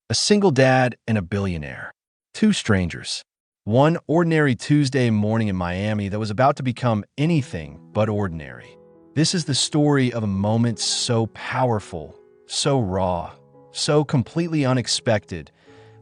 A single dad and a billionaire. Two strangers. One ordinary Tuesday morning in Miami that was about to become anything but ordinary. This is the story of a moment so powerful, so raw, so completely unexpected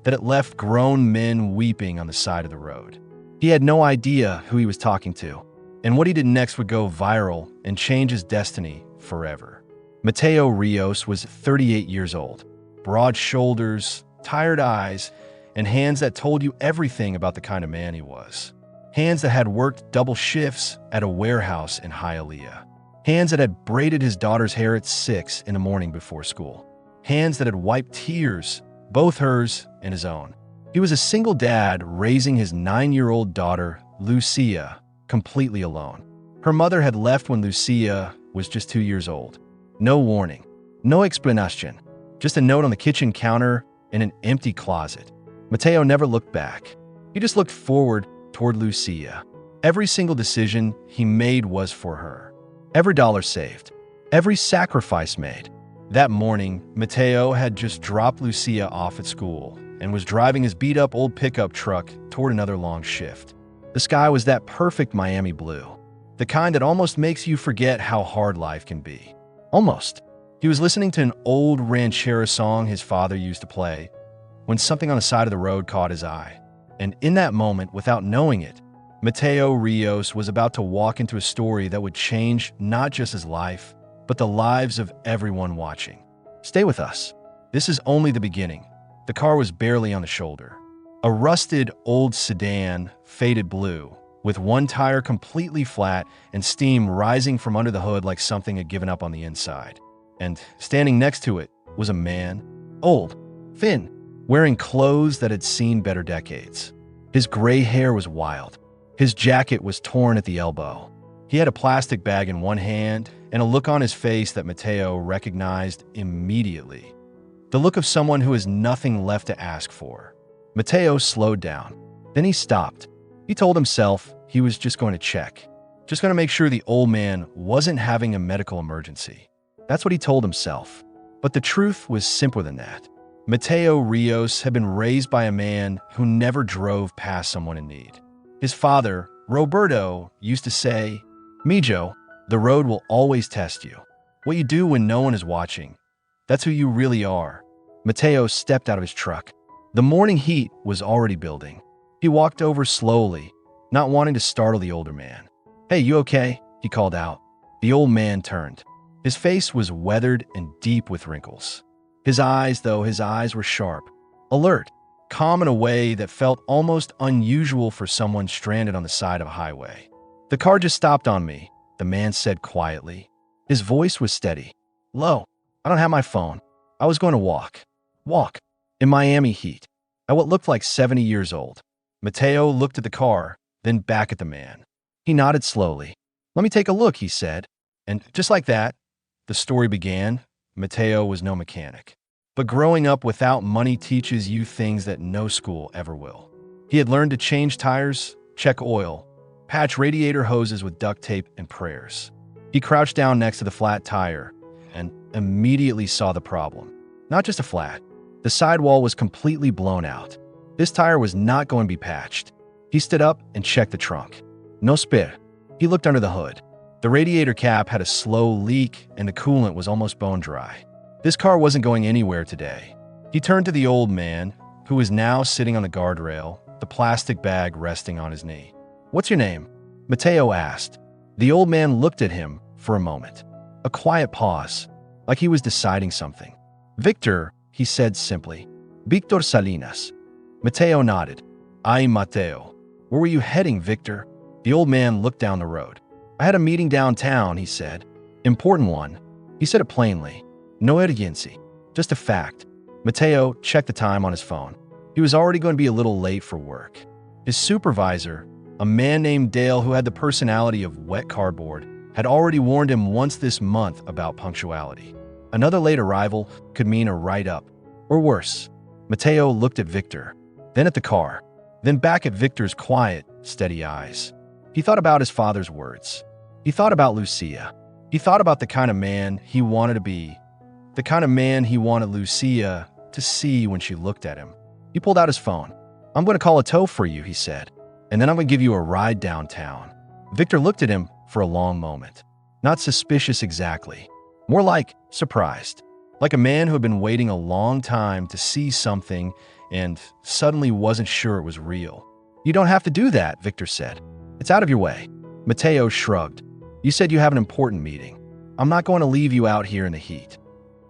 that it left grown men weeping on the side of the road. He had no idea who he was talking to, and what he did next would go viral and change his destiny forever. Mateo Rios was 38 years old. Broad shoulders, tired eyes, and hands that told you everything about the kind of man he was. Hands that had worked double shifts at a warehouse in Hialeah. Hands that had braided his daughter's hair at 6 in the morning before school. Hands that had wiped tears, both hers and his own. He was a single dad raising his 9-year-old daughter, Lucia, completely alone. Her mother had left when Lucia was just 2 years old. No warning, no explanation, just a note on the kitchen counter and an empty closet. Mateo never looked back. He just looked forward toward Lucia. Every single decision he made was for her. Every dollar saved. Every sacrifice made. That morning, Mateo had just dropped Lucia off at school and was driving his beat-up old pickup truck toward another long shift. The sky was that perfect Miami blue, the kind that almost makes you forget how hard life can be. Almost. He was listening to an old ranchera song his father used to play when something on the side of the road caught his eye. And in that moment, without knowing it, Mateo Rios was about to walk into a story that would change not just his life, but the lives of everyone watching. Stay with us. This is only the beginning. The car was barely on the shoulder. A rusted old sedan, faded blue, with one tire completely flat and steam rising from under the hood like something had given up on the inside. And standing next to it was a man, old, thin, wearing clothes that had seen better decades. His gray hair was wild. His jacket was torn at the elbow. He had a plastic bag in one hand and a look on his face that Mateo recognized immediately. The look of someone who has nothing left to ask for. Mateo slowed down. Then he stopped. He told himself he was just going to check. Just going to make sure the old man wasn't having a medical emergency. That's what he told himself. But the truth was simpler than that. Mateo Rios had been raised by a man who never drove past someone in need. His father, Roberto, used to say, "Mijo, the road will always test you. What you do when no one is watching, that's who you really are." Mateo stepped out of his truck. The morning heat was already building. He walked over slowly, not wanting to startle the older man. "Hey, you okay?" he called out. The old man turned. His face was weathered and deep with wrinkles. His eyes were sharp, alert, calm in a way that felt almost unusual for someone stranded on the side of a highway. "The car just stopped on me," the man said quietly. His voice was steady. "Lo, I don't have my phone. I was going to walk, in Miami heat, at what looked like 70 years old." Mateo looked at the car, then back at the man. He nodded slowly. "Let me take a look," he said. And just like that, the story began. Mateo was no mechanic. But growing up without money teaches you things that no school ever will. He had learned to change tires, check oil, patch radiator hoses with duct tape and prayers. He crouched down next to the flat tire and immediately saw the problem. Not just a flat. The sidewall was completely blown out. This tire was not going to be patched. He stood up and checked the trunk. No spare. He looked under the hood. The radiator cap had a slow leak and the coolant was almost bone dry. This car wasn't going anywhere today. He turned to the old man, who was now sitting on the guardrail, the plastic bag resting on his knee. "What's your name?" Mateo asked. The old man looked at him for a moment. A quiet pause, like he was deciding something. "Victor," he said simply. "Victor Salinas." Mateo nodded. "Ay, Mateo. Where were you heading, Victor?" The old man looked down the road. "I had a meeting downtown," he said. "Important one." He said it plainly. No urgency. Just a fact. Mateo checked the time on his phone. He was already going to be a little late for work. His supervisor, a man named Dale who had the personality of wet cardboard, had already warned him once this month about punctuality. Another late arrival could mean a write-up, or worse. Mateo looked at Victor, then at the car, then back at Victor's quiet, steady eyes. He thought about his father's words. He thought about Lucia. He thought about the kind of man he wanted to be, the kind of man he wanted Lucia to see when she looked at him. He pulled out his phone. "I'm going to call a tow for you," he said, "and then I'm going to give you a ride downtown." Victor looked at him for a long moment. Not suspicious exactly. More like surprised. Like a man who had been waiting a long time to see something and suddenly wasn't sure it was real. "You don't have to do that," Victor said. "It's out of your way." Mateo shrugged. "You said you have an important meeting. I'm not going to leave you out here in the heat."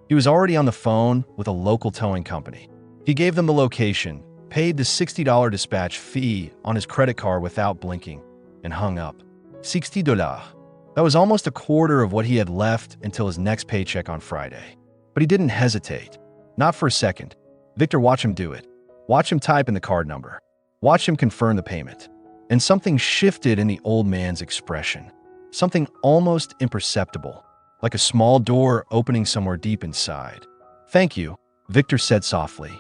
He was already on the phone with a local towing company. He gave them the location, paid the $60 dispatch fee on his credit card without blinking, and hung up. $60. That was almost a quarter of what he had left until his next paycheck on Friday. But he didn't hesitate. Not for a second. Victor watched him do it. Watch him type in the card number. Watch him confirm the payment. And something shifted in the old man's expression. Something almost imperceptible, like a small door opening somewhere deep inside. "Thank you," Victor said softly.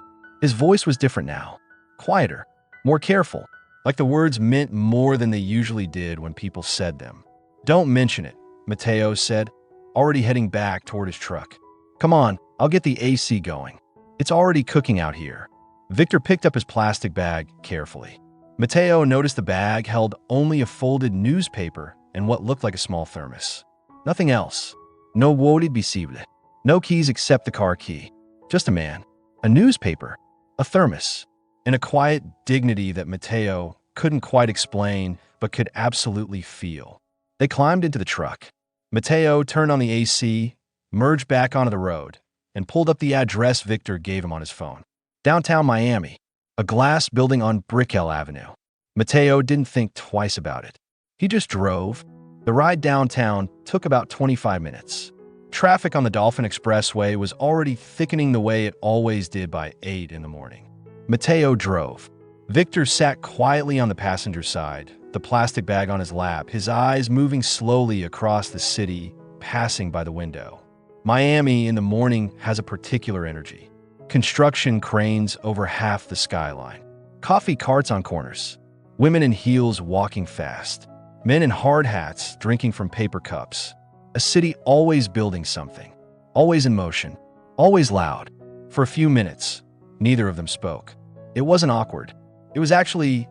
His voice was different now. Quieter. More careful. Like the words meant more than they usually did when people said them. "Don't mention it," Mateo said, already heading back toward his truck. "Come on, I'll get the AC going. It's already cooking out here." Victor picked up his plastic bag carefully. Mateo noticed the bag held only a folded newspaper and what looked like a small thermos. Nothing else. No wallet visible. No keys except the car key. Just a man. A newspaper. A thermos. And a quiet dignity that Mateo couldn't quite explain but could absolutely feel. They climbed into the truck. Mateo turned on the AC, merged back onto the road, and pulled up the address Victor gave him on his phone. Downtown Miami. A glass building on Brickell Avenue. Mateo didn't think twice about it. He just drove. The ride downtown took about 25 minutes. Traffic on the Dolphin Expressway was already thickening the way it always did by 8 in the morning. Mateo drove. Victor sat quietly on the passenger side, the plastic bag on his lap, his eyes moving slowly across the city, passing by the window. Miami in the morning has a particular energy. Construction cranes over half the skyline. Coffee carts on corners. Women in heels walking fast. Men in hard hats drinking from paper cups. A city always building something. Always in motion. Always loud. For a few minutes, neither of them spoke. It wasn't awkward. It was actually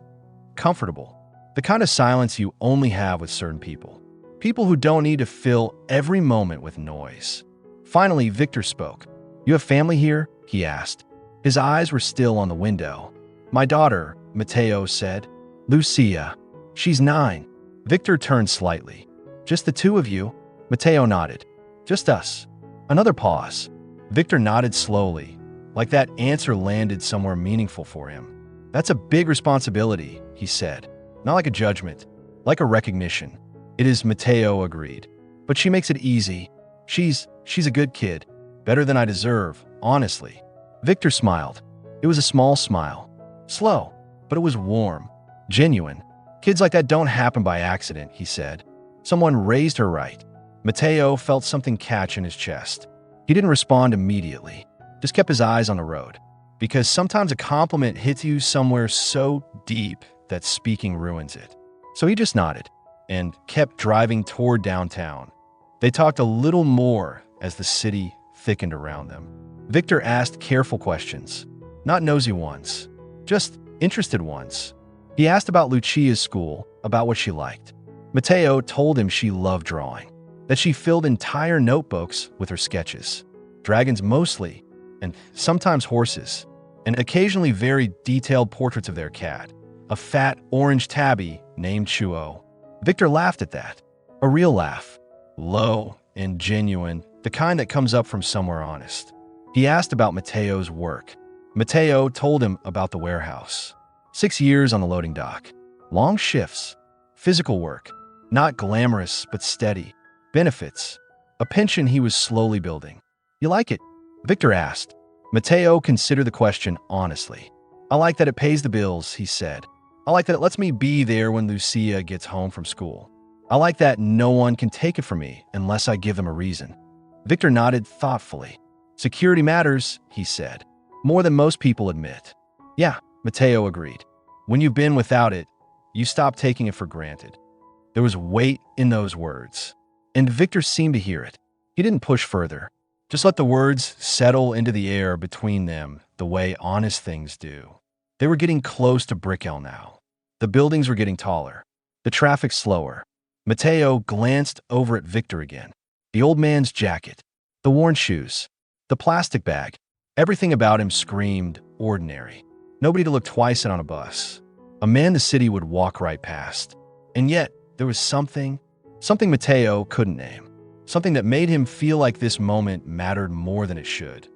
comfortable. The kind of silence you only have with certain people. People who don't need to fill every moment with noise. Finally, Victor spoke. "You have family here?" he asked. His eyes were still on the window. "My daughter," Mateo said. "Lucia. She's 9. Victor turned slightly. "Just the two of you?" Mateo nodded. "Just us." Another pause. Victor nodded slowly, like that answer landed somewhere meaningful for him. "That's a big responsibility," he said. "Not like a judgment, like a recognition." "It is," Mateo agreed. "But she makes it easy. She's a good kid. Better than I deserve, honestly." Victor smiled. It was a small smile. Slow, but it was warm. Genuine. "Kids like that don't happen by accident," he said. Someone raised her right. Mateo felt something catch in his chest. He didn't respond immediately, just kept his eyes on the road. Because sometimes a compliment hits you somewhere so deep that speaking ruins it. So he just nodded and kept driving toward downtown. They talked a little more as the city thickened around them. Victor asked careful questions, not nosy ones, just interested ones. He asked about Lucia's school, about what she liked. Mateo told him she loved drawing, that she filled entire notebooks with her sketches. Dragons mostly, and sometimes horses, and occasionally very detailed portraits of their cat, a fat orange tabby named Chuo. Victor laughed at that. A real laugh. Low and genuine, the kind that comes up from somewhere honest. He asked about Mateo's work. Mateo told him about the warehouse. 6 years on the loading dock. Long shifts. Physical work. Not glamorous, but steady. Benefits. A pension he was slowly building. "You like it?" Victor asked. Mateo considered the question honestly. "I like that it pays the bills," he said. "I like that it lets me be there when Lucia gets home from school. I like that no one can take it from me unless I give them a reason." Victor nodded thoughtfully. "Security matters," he said. "More than most people admit." "Yeah," Mateo agreed. "When you've been without it, you stop taking it for granted." There was weight in those words, and Victor seemed to hear it. He didn't push further. Just let the words settle into the air between them the way honest things do. They were getting close to Brickell now. The buildings were getting taller. The traffic slower. Mateo glanced over at Victor again. The old man's jacket. The worn shoes. The plastic bag. Everything about him screamed ordinary. Nobody to look twice at on a bus. A man the city would walk right past. And yet, there was something Mateo couldn't name. Something that made him feel like this moment mattered more than it should.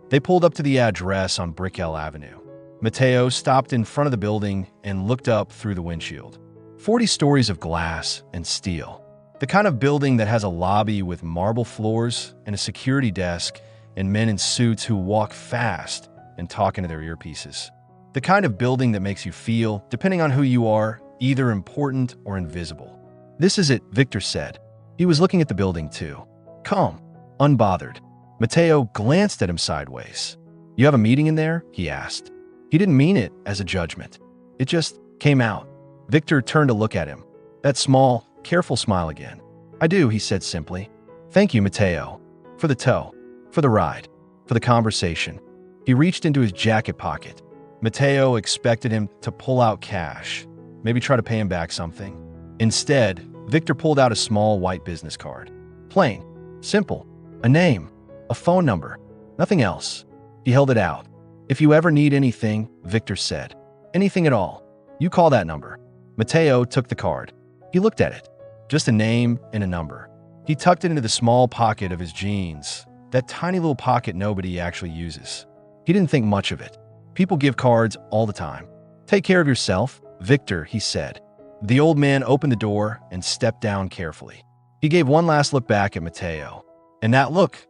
They pulled up to the address on Brickell Avenue. Mateo stopped in front of the building and looked up through the windshield. 40 stories of glass and steel. The kind of building that has a lobby with marble floors and a security desk and men in suits who walk fast and talk into their earpieces. The kind of building that makes you feel, depending on who you are, either important or invisible. This is it, Victor said. He was looking at the building too. Calm, unbothered. Mateo glanced at him sideways. You have a meeting in there? He asked. He didn't mean it as a judgment. It just came out. Victor turned to look at him. That small, careful smile again. I do, he said simply. Thank you, Mateo. For the tow. For the ride. For the conversation. He reached into his jacket pocket. Mateo expected him to pull out cash. Maybe try to pay him back something. Instead, Victor pulled out a small white business card. Plain. Simple. A name. A phone number. Nothing else. He held it out. If you ever need anything, Victor said. Anything at all. You call that number. Mateo took the card. He looked at it. Just a name and a number. He tucked it into the small pocket of his jeans. That tiny little pocket nobody actually uses. He didn't think much of it. People give cards all the time. Take care of yourself, Victor, he said. The old man opened the door and stepped down carefully. He gave one last look back at Mateo. And that look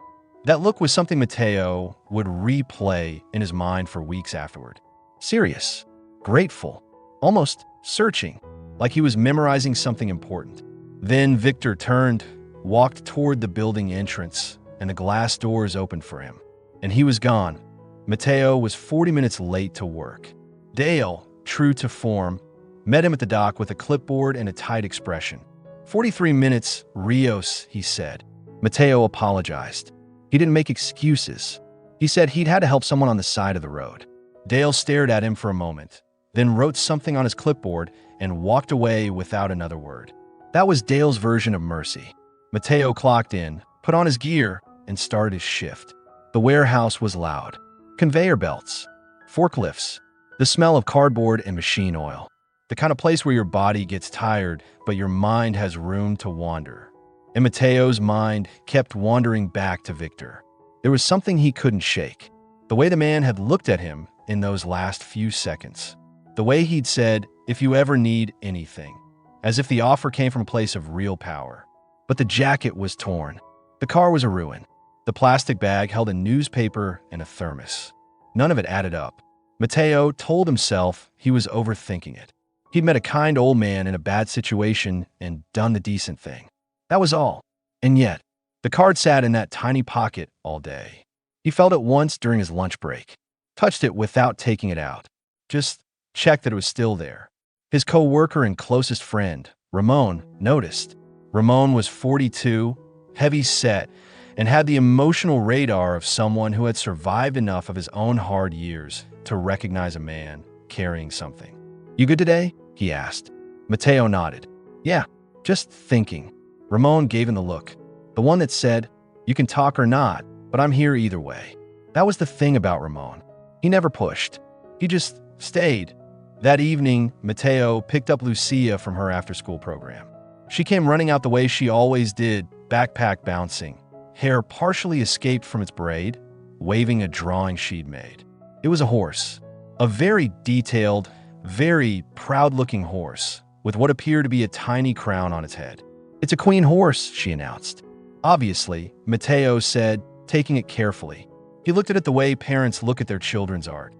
was something Mateo would replay in his mind for weeks afterward. Serious, grateful, almost searching, like he was memorizing something important. Then Victor turned, walked toward the building entrance, and the glass doors opened for him. And he was gone. Mateo was 40 minutes late to work. Dale, true to form, met him at the dock with a clipboard and a tight expression. 43 minutes, Rios, he said. Mateo apologized. He didn't make excuses. He said he'd had to help someone on the side of the road. Dale stared at him for a moment, then wrote something on his clipboard and walked away without another word. That was Dale's version of mercy. Mateo clocked in, put on his gear, and started his shift. The warehouse was loud. Conveyor belts, forklifts, the smell of cardboard and machine oil. The kind of place where your body gets tired, but your mind has room to wander. And Mateo's mind kept wandering back to Victor. There was something he couldn't shake. The way the man had looked at him in those last few seconds. The way he'd said, if you ever need anything. As if the offer came from a place of real power. But the jacket was torn. The car was a ruin. The plastic bag held a newspaper and a thermos. None of it added up. Mateo told himself he was overthinking it. He'd met a kind old man in a bad situation and done the decent thing. That was all. And yet, the card sat in that tiny pocket all day. He felt it once during his lunch break. Touched it without taking it out. Just checked that it was still there. His co-worker and closest friend, Ramon, noticed. Ramon was 42, heavy-set, and had the emotional radar of someone who had survived enough of his own hard years to recognize a man carrying something. You good today? He asked. Mateo nodded. Yeah, just thinking. Ramon gave him the look. The one that said, you can talk or not, but I'm here either way. That was the thing about Ramon. He never pushed. He just stayed. That evening, Mateo picked up Lucia from her after-school program. She came running out the way she always did, backpack bouncing. Hair partially escaped from its braid, waving a drawing she'd made. It was a horse. A very detailed, very proud-looking horse, with what appeared to be a tiny crown on its head. It's a queen horse, she announced. Obviously, Mateo said, taking it carefully. He looked at it the way parents look at their children's art.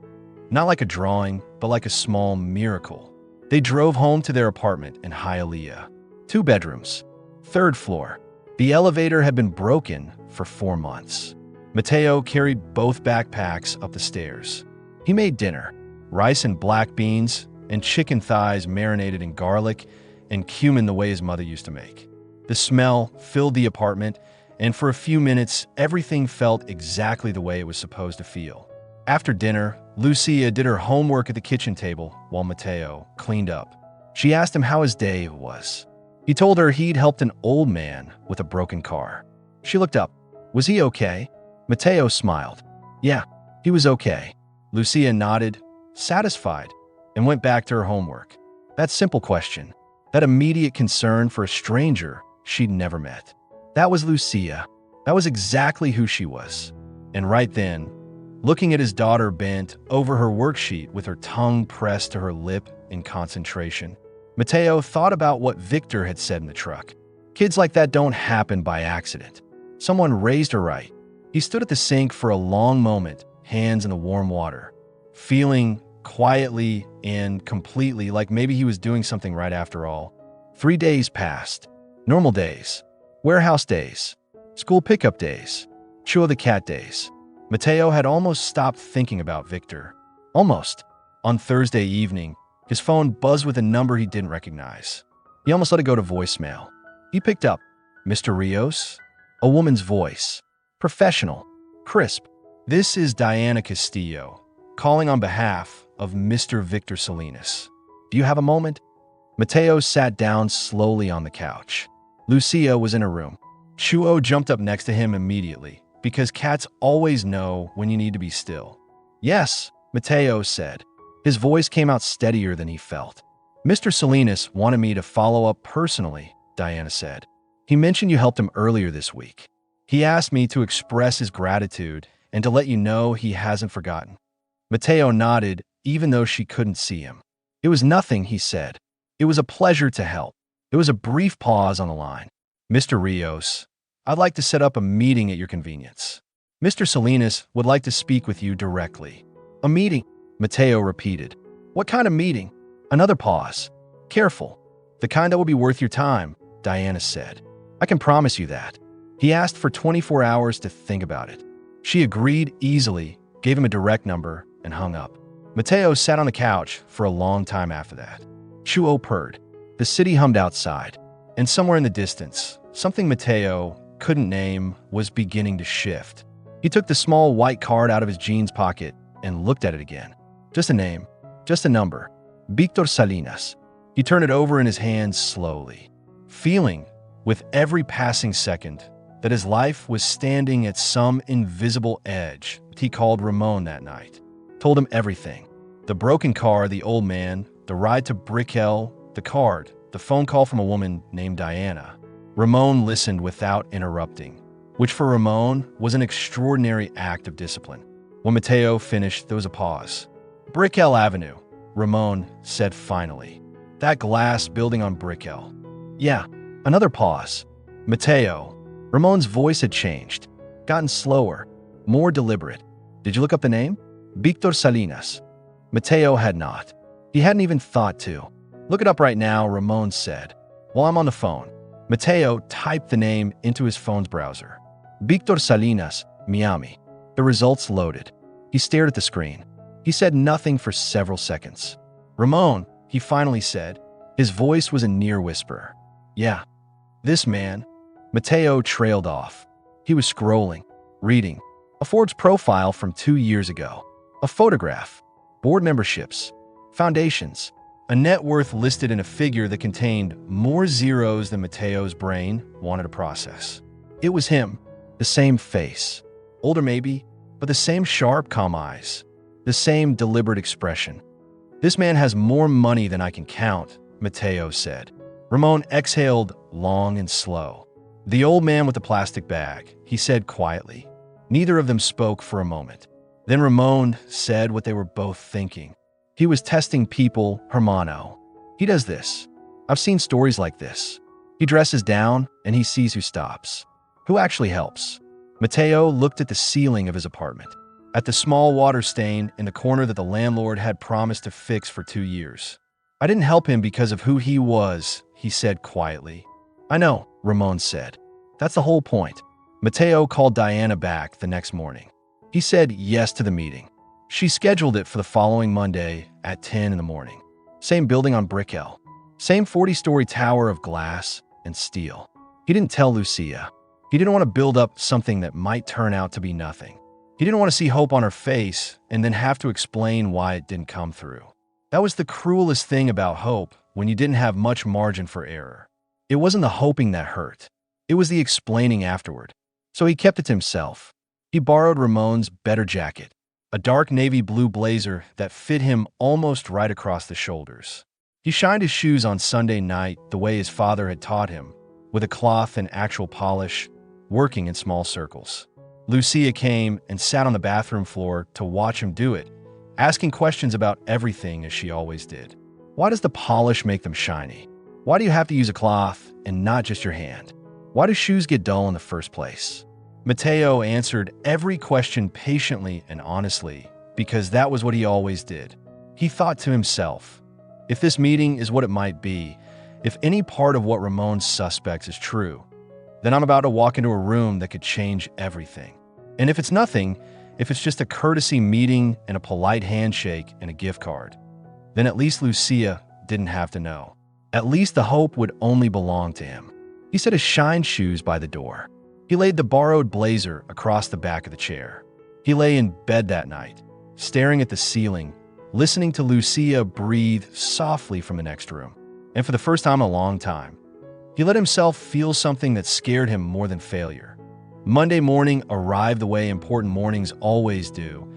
Not like a drawing, but like a small miracle. They drove home to their apartment in Hialeah. 2 bedrooms. 3rd floor. The elevator had been broken for 4 months. Mateo carried both backpacks up the stairs. He made dinner. Rice and black beans, and chicken thighs marinated in garlic and cumin the way his mother used to make. The smell filled the apartment, And for a few minutes, everything felt exactly the way it was supposed to feel. After dinner, Lucia did her homework at the kitchen table while Matteo cleaned up. She asked him how his day was. He told her he'd helped an old man with a broken car. She looked up. Was he okay? Matteo smiled. Yeah, he was okay. Lucia nodded, satisfied, and went back to her homework. That simple question, that immediate concern for a stranger she'd never met. That was Lucia. That was exactly who she was. And right then, looking at his daughter bent over her worksheet with her tongue pressed to her lip in concentration, Matteo thought about what Victor had said in the truck. Kids like that don't happen by accident. Someone raised her right. He stood at the sink for a long moment, hands in the warm water, feeling quietly and completely like maybe he was doing something right after all. 3 days passed. Normal days. Warehouse days. School pickup days. Chew the cat days. Matteo had almost stopped thinking about Victor. Almost. On Thursday evening, his phone buzzed with a number he didn't recognize. He almost let it go to voicemail. He picked up. Mr. Rios? A woman's voice. Professional. Crisp. This is Diana Castillo, calling on behalf of Mr. Victor Salinas. Do you have a moment? Matteo sat down slowly on the couch. Lucia was in her room. Chuo jumped up next to him immediately, because cats always know when you need to be still. Yes, Matteo said. His voice came out steadier than he felt. Mr. Salinas wanted me to follow up personally, Diana said. He mentioned you helped him earlier this week. He asked me to express his gratitude and to let you know he hasn't forgotten. Matteo nodded, even though she couldn't see him. It was nothing, he said. It was a pleasure to help. There was a brief pause on the line. Mr. Rios, I'd like to set up a meeting at your convenience. Mr. Salinas would like to speak with you directly. A meeting, Matteo repeated. What kind of meeting? Another pause. Careful. The kind that will be worth your time, Diana said. I can promise you that. He asked for 24 hours to think about it. She agreed easily, gave him a direct number, and hung up. Matteo sat on the couch for a long time after that. Chuo purred. The city hummed outside, and somewhere in the distance, something Matteo couldn't name was beginning to shift. He took the small white card out of his jeans pocket and looked at it again. Just a name, just a number. Victor Salinas. He turned it over in his hands slowly, feeling, with every passing second, that his life was standing at some invisible edge that he called Ramon that night. Told him everything. The broken car, the old man, the ride to Brickell, the card, the phone call from a woman named Diana. Ramon listened without interrupting, which for Ramon was an extraordinary act of discipline. When Matteo finished, there was a pause. Brickell Avenue, Ramon said finally. That glass building on Brickell. Yeah, another pause. Matteo. Ramon's voice had changed, gotten slower, more deliberate. Did you look up the name? Victor Salinas. Matteo had not. He hadn't even thought to. Look it up right now, Ramon said. While I'm on the phone. Matteo typed the name into his phone's browser. Victor Salinas, Miami. The results loaded. He stared at the screen. He said nothing for several seconds. Ramon, he finally said. His voice was a near whisper. Yeah, this man. Matteo trailed off. He was scrolling, reading. A Forbes profile from 2 years ago. A photograph. Board memberships. Foundations. A net worth listed in a figure that contained more zeros than Matteo's brain wanted to process. It was him. The same face. Older maybe, but the same sharp, calm eyes. The same deliberate expression. This man has more money than I can count, Matteo said. Ramon exhaled long and slow. The old man with the plastic bag, he said quietly. Neither of them spoke for a moment. Then Ramon said what they were both thinking. He was testing people, Hermano. He does this. I've seen stories like this. He dresses down and he sees who stops. Who actually helps? Matteo looked at the ceiling of his apartment, at the small water stain in the corner that the landlord had promised to fix for 2 years. I didn't help him because of who he was, he said quietly. I know, Ramon said. That's the whole point. Matteo called Diana back the next morning. He said yes to the meeting. She scheduled it for the following Monday at 10 in the morning. Same building on Brickell. Same 40-story tower of glass and steel. He didn't tell Lucia. He didn't want to build up something that might turn out to be nothing. He didn't want to see hope on her face and then have to explain why it didn't come through. That was the cruelest thing about hope when you didn't have much margin for error. It wasn't the hoping that hurt. It was the explaining afterward. So he kept it to himself. He borrowed Ramon's better jacket, a dark navy blue blazer that fit him almost right across the shoulders. He shined his shoes on Sunday night the way his father had taught him, with a cloth and actual polish, working in small circles. Lucia came and sat on the bathroom floor to watch him do it, asking questions about everything as she always did. Why does the polish make them shiny? Why do you have to use a cloth and not just your hand? Why do shoes get dull in the first place? Matteo answered every question patiently and honestly, because that was what he always did. He thought to himself, if this meeting is what it might be, if any part of what Ramon suspects is true, then I'm about to walk into a room that could change everything. And if it's nothing, if it's just a courtesy meeting and a polite handshake and a gift card, then at least Lucia didn't have to know. At least the hope would only belong to him. He set his shine shoes by the door. He laid the borrowed blazer across the back of the chair. He lay in bed that night, staring at the ceiling, listening to Lucia breathe softly from the next room. And for the first time in a long time, he let himself feel something that scared him more than failure. Monday morning arrived the way important mornings always do,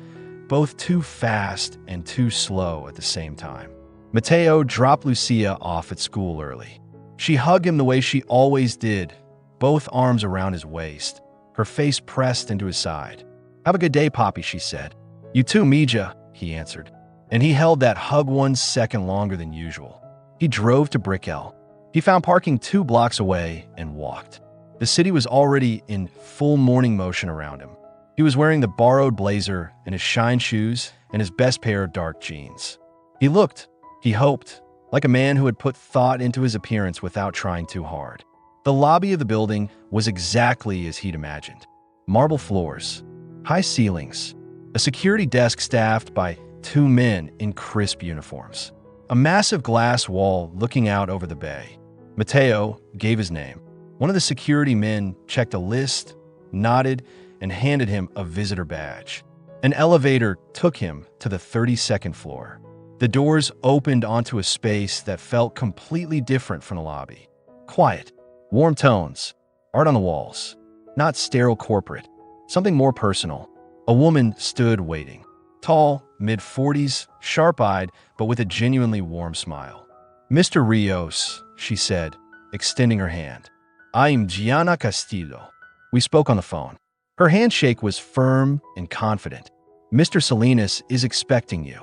both too fast and too slow at the same time. Matteo dropped Lucia off at school early. She hugged him the way she always did, both arms around his waist, her face pressed into his side. "Have a good day, Poppy," she said. "You too, Mija," he answered. And he held that hug 1 second longer than usual. He drove to Brickell. He found parking 2 blocks away and walked. The city was already in full morning motion around him. He was wearing the borrowed blazer and his shine shoes and his best pair of dark jeans. He looked, he hoped, like a man who had put thought into his appearance without trying too hard. The lobby of the building was exactly as he'd imagined. Marble floors, high ceilings, a security desk staffed by 2 men in crisp uniforms, a massive glass wall looking out over the bay. Matteo gave his name. One of the security men checked a list, nodded, and handed him a visitor badge. An elevator took him to the 32nd floor. The doors opened onto a space that felt completely different from the lobby. Quiet, warm tones, art on the walls, not sterile corporate, something more personal. A woman stood waiting. Tall, mid-40s, sharp-eyed, but with a genuinely warm smile. "Mr. Rios," she said, extending her hand. "I'm Gianna Castillo." We spoke on the phone. Her handshake was firm and confident. "Mr. Salinas is expecting you."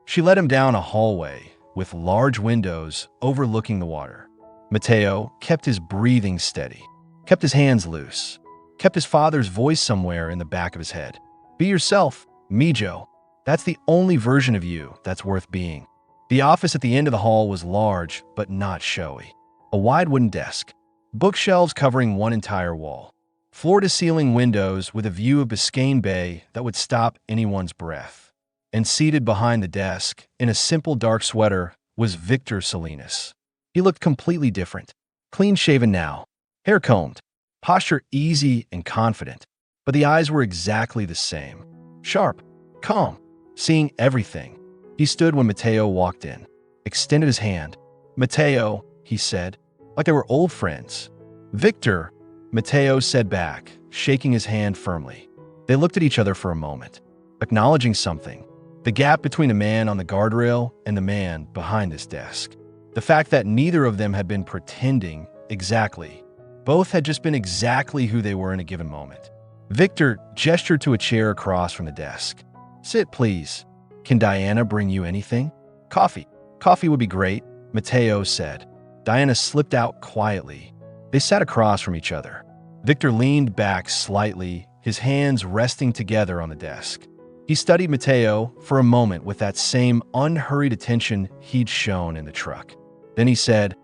She led him down a hallway with large windows overlooking the water. Matteo kept his breathing steady, kept his hands loose, kept his father's voice somewhere in the back of his head. "Be yourself, Mijo. That's the only version of you that's worth being." The office at the end of the hall was large, but not showy. A wide wooden desk, bookshelves covering one entire wall, floor-to-ceiling windows with a view of Biscayne Bay that would stop anyone's breath. And seated behind the desk, in a simple dark sweater, was Victor Salinas. He looked completely different. Clean-shaven now, hair combed, posture easy and confident, but the eyes were exactly the same. Sharp, calm, seeing everything. He stood when Matteo walked in, extended his hand. "Matteo," he said, like they were old friends. "Victor," Matteo said back, shaking his hand firmly. They looked at each other for a moment, acknowledging something. The gap between the man on the guardrail and the man behind this desk. The fact that neither of them had been pretending exactly. Both had just been exactly who they were in a given moment. Victor gestured to a chair across from the desk. "Sit, please. Can Diana bring you anything?" "Coffee. Coffee would be great," Matteo said. Diana slipped out quietly. They sat across from each other. Victor leaned back slightly, his hands resting together on the desk. He studied Matteo for a moment with that same unhurried attention he'd shown in the truck. Then he said,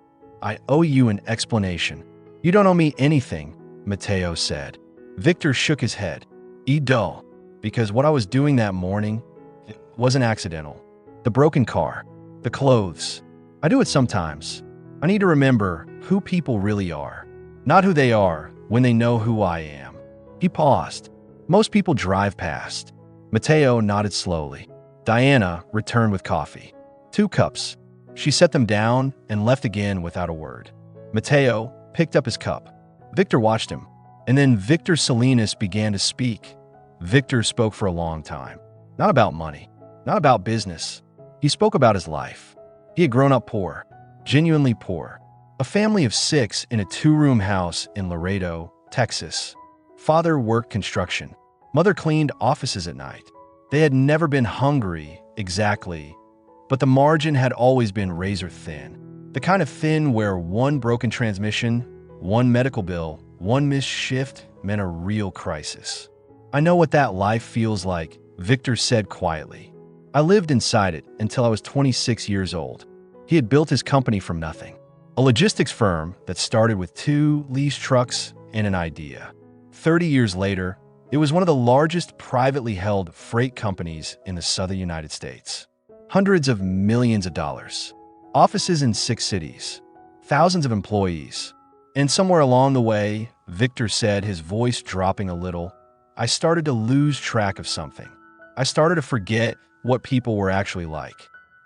"I owe you an explanation." "You don't owe me anything," Matteo said. Victor shook his head. "Ido, because what I was doing that morning, it wasn't accidental. The broken car, the clothes. I do it sometimes. I need to remember who people really are. Not who they are, when they know who I am. He paused. Most people drive past. Mateo nodded slowly. Diana returned with coffee. 2 cups. She set them down and left again without a word. Mateo picked up his cup. Victor watched him, and then Victor Salinas began to speak. Victor spoke for a long time. Not about money, not about business. He spoke about his life. He had grown up poor, genuinely poor. A family of 6 in a 2-room house in Laredo, Texas. Father worked construction. Mother cleaned offices at night. They had never been hungry, exactly, but the margin had always been razor thin. The kind of thin where one broken transmission, one medical bill, one missed shift meant a real crisis. I know what that life feels like, Victor said quietly. I lived inside it until I was 26 years old. He had built his company from nothing. A logistics firm that started with 2 leased trucks and an idea. 30 years later, it was one of the largest privately held freight companies in the southern United States. Hundreds of millions of dollars. Offices in 6 cities. Thousands of employees. And somewhere along the way, Victor said, his voice dropping a little, I started to lose track of something. I started to forget what people were actually like.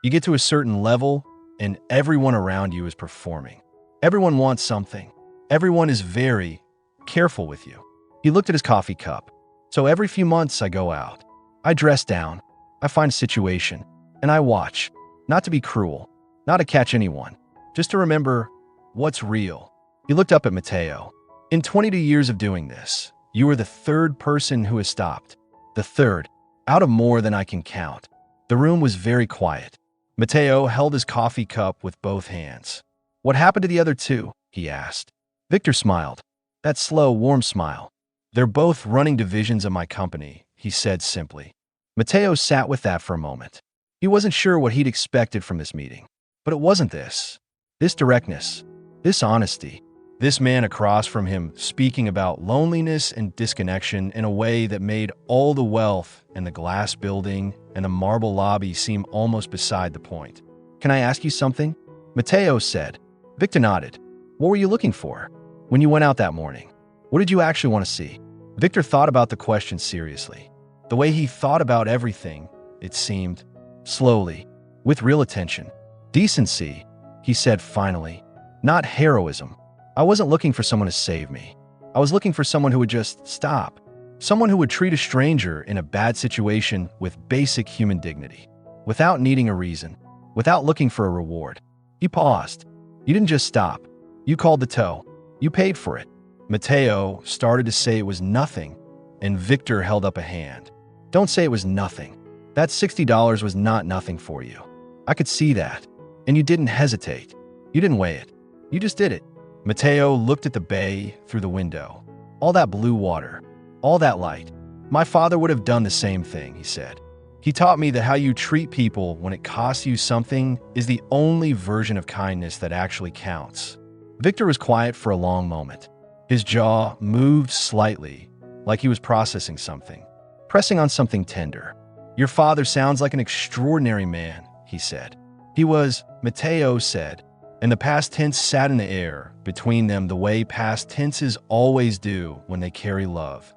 You get to a certain level, and everyone around you is performing. Everyone wants something. Everyone is very careful with you. He looked at his coffee cup. So every few months I go out. I dress down. I find a situation. And I watch. Not to be cruel. Not to catch anyone. Just to remember what's real. He looked up at Mateo. In 22 years of doing this, you are the 3rd person who has stopped. The 3rd, out of more than I can count. The room was very quiet. Mateo held his coffee cup with both hands. What happened to the other 2? He asked. Victor smiled. That slow, warm smile. They're both running divisions of my company, he said simply. Mateo sat with that for a moment. He wasn't sure what he'd expected from this meeting. But it wasn't this. This directness. This honesty. This man across from him speaking about loneliness and disconnection in a way that made all the wealth and the glass building and the marble lobby seem almost beside the point. Can I ask you something? Mateo said. Victor nodded. What were you looking for when you went out that morning? What did you actually want to see? Victor thought about the question seriously. The way he thought about everything, it seemed, slowly, with real attention. Decency, he said finally, not heroism. I wasn't looking for someone to save me. I was looking for someone who would just stop. Someone who would treat a stranger in a bad situation with basic human dignity, without needing a reason, without looking for a reward. He paused. You didn't just stop. You called the tow. You paid for it. Mateo started to say it was nothing, and Victor held up a hand. Don't say it was nothing. That $60 was not nothing for you. I could see that. And you didn't hesitate. You didn't weigh it. You just did it. Mateo looked at the bay through the window. All that blue water. All that light. My father would have done the same thing, he said. He taught me that how you treat people when it costs you something is the only version of kindness that actually counts. Victor was quiet for a long moment. His jaw moved slightly, like he was processing something, pressing on something tender. Your father sounds like an extraordinary man, he said. He was, Mateo said, and the past tense sat in the air between them the way past tenses always do when they carry love.